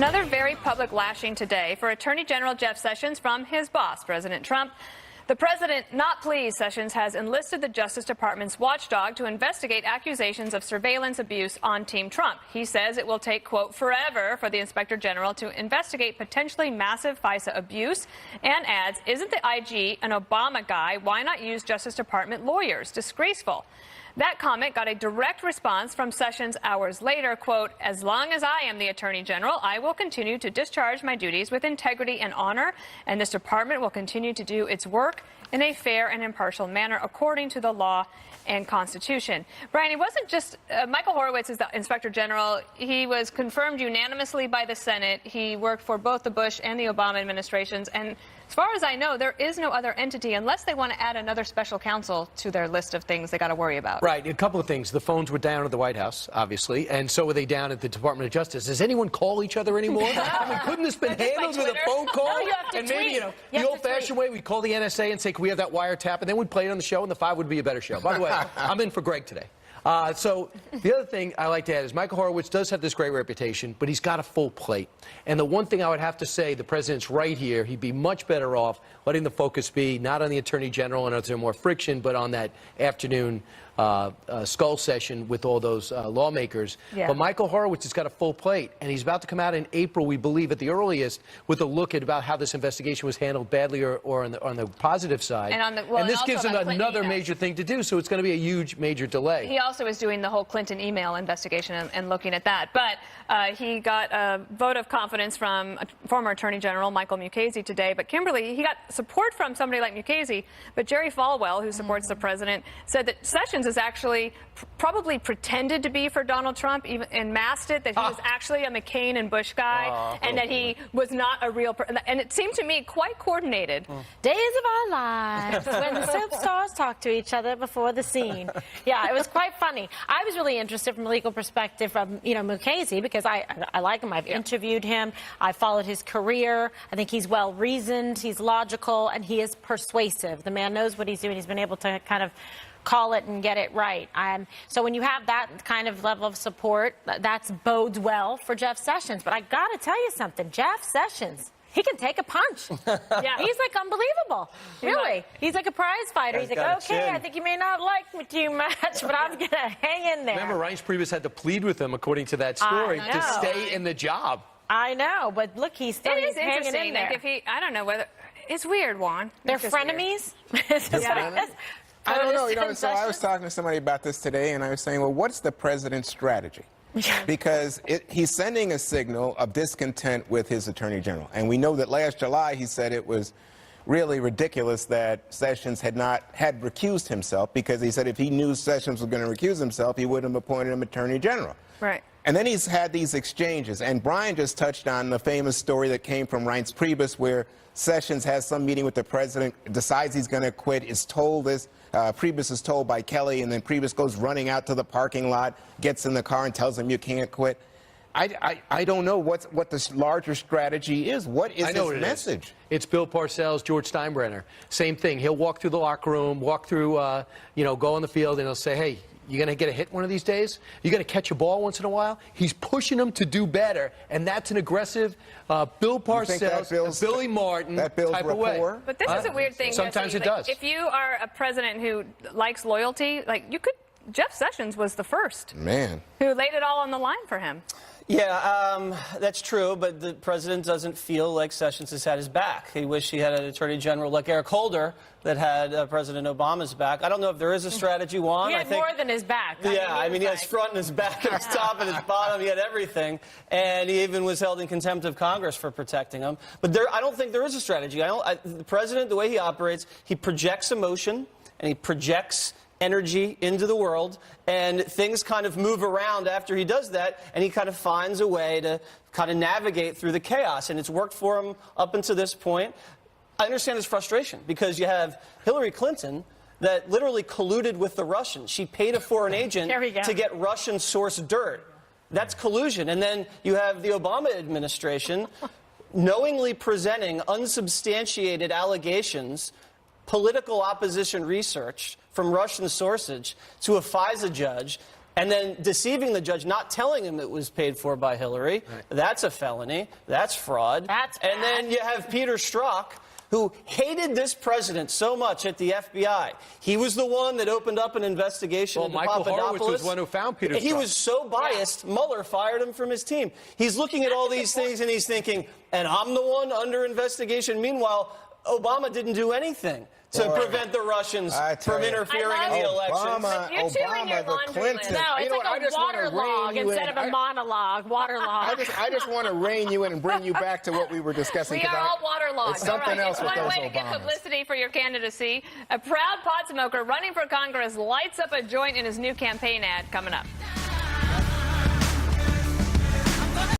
Another very public lashing today for Attorney General Jeff Sessions from his boss, President Trump. The president, not pleased, Sessions has enlisted the Justice Department's watchdog to investigate accusations of surveillance abuse on Team Trump. He says it will take, quote, forever for the Inspector General to investigate potentially massive FISA abuse, and adds, isn't the IG an Obama guy? Why not use Justice Department lawyers? Disgraceful. That comment got a direct response from Sessions hours later, quote, as long as I am the Attorney General, I will continue to discharge my duties with integrity and honor, and this department will continue to do its work in a fair and impartial manner according to the law and Constitution. Brian, it wasn't just Michael Horowitz is the Inspector General. He was confirmed unanimously by the Senate. He worked for both the Bush and the Obama administrations, and as far as I know, there is no other entity unless they want to add another special counsel to their list of things they got to worry about. Right. A couple of things. The phones were down at the White House, obviously, and so were they down at the Department of Justice. Does anyone call each other anymore? I mean, couldn't this been handled with a phone call? No, you have to and tweet. maybe, the old-fashioned way, we'd call the NSA and say, can we have that wiretap? And then we'd play it on the show, and the 5 would be a better show. By the way, I'm in for Greg today. So the other thing I like to add is Michael Horowitz does have this great reputation, but he's got a full plate. And the one thing I would have to say, the president's right here. He'd be much better off letting the focus be not on the Attorney General and there's more friction, but on that afternoon skull session with all those lawmakers. Yeah. But Michael Horowitz has got a full plate, and he's about to come out in April, we believe, at the earliest, with a look at about how this investigation was handled badly or on the positive side. And this gives him another major thing to do, so it's going to be a huge, major delay. He also is doing the whole Clinton email investigation and looking at that. But he got a vote of confidence from former Attorney General Michael Mukasey today. But Kimberly, he got support from somebody like Mukasey, but Jerry Falwell, who supports the president, said that Sessions is actually probably pretended to be for Donald Trump, even and masked it, that he was actually a McCain and Bush guy, and that he was not a real and it seemed to me quite coordinated. Days of our lives when the soap stars talk to each other before the scene. Yeah, it was quite funny. I was really interested from a legal perspective from, Mukasey, because I like him. I've interviewed him. I followed his career. I think he's well-reasoned, he's logical, and he is persuasive. The man knows what he's doing. He's been able to kind of call it and get it right. So when you have that kind of level of support, that bodes well for Jeff Sessions. But I got to tell you something, Jeff Sessions, he can take a punch. Yeah, he's like unbelievable. Really. He's like a prize fighter. He's like, okay, I think you may not like me too much, but I'm going to hang in there. Remember, Reince Priebus had to plead with him, according to that story, to stay in the job. I know, but look, he's still hanging in there. Like if I don't know whether it's weird, Juan. They're frenemies. I don't know. So I was talking to somebody about this today, and I was saying, well, what's the president's strategy? Because he's sending a signal of discontent with his attorney general. And we know that last July he said it was really ridiculous that Sessions had recused himself, because he said if he knew Sessions was going to recuse himself, he wouldn't have appointed him attorney general. Right. And then he's had these exchanges. And Brian just touched on the famous story that came from Reince Priebus, where Sessions has some meeting with the president, decides he's going to quit, is told this. Priebus is told by Kelly, and then Priebus goes running out to the parking lot, gets in the car, and tells him you can't quit. I don't know what the larger strategy is. What is his message? It's Bill Parcells, George Steinbrenner. Same thing. He'll walk through the locker room, walk through, go on the field, and he'll say, hey, you're going to get a hit one of these days? You're going to catch a ball once in a while? He's pushing them to do better, and that's an aggressive Bill Parcells, Billy Martin type of way. But this is a weird thing. Sometimes it does. If you are a president who likes loyalty, Jeff Sessions was the first who laid it all on the line for him. Yeah, that's true, but the president doesn't feel like Sessions has had his back. He wished he had an attorney general like Eric Holder that had President Obama's back. I don't know if there is a strategy, Juan. He had more than his back. Yeah, he had his front and his back and his top and his bottom. He had everything. And he even was held in contempt of Congress for protecting him. But I don't think there is a strategy. The president, the way he operates, he projects emotion and he projects energy into the world, and things kind of move around after he does that, and he kind of finds a way to kind of navigate through the chaos, and it's worked for him up until this point. I understand his frustration, because you have Hillary Clinton that literally colluded with the Russians. She paid a foreign agent to get Russian-sourced dirt. That's collusion. And then you have the Obama administration knowingly presenting unsubstantiated allegations, political opposition research from Russian sources to a FISA judge, and then deceiving the judge, not telling him it was paid for by Hillary. Right. That's a felony. That's fraud. That's bad. And then you have Peter Strzok, who hated this president so much at the FBI. He was the one that opened up an investigation into Michael Papadopoulos. Horowitz was the one who found Peter Strzok. He was so biased, Mueller fired him from his team. He's looking at all these things and he's thinking, and I'm the one under investigation. Meanwhile, Obama didn't do anything to prevent the Russians from interfering in the elections. Obama, the Clintons. No, it's like a waterlog instead of a monologue. Waterlog. I just want to rein you in and bring you back to what we were discussing. We are all waterlogged. It's something else with one those way to get Obamas. publicity for your candidacy. A proud pot smoker running for Congress lights up a joint in his new campaign ad coming up.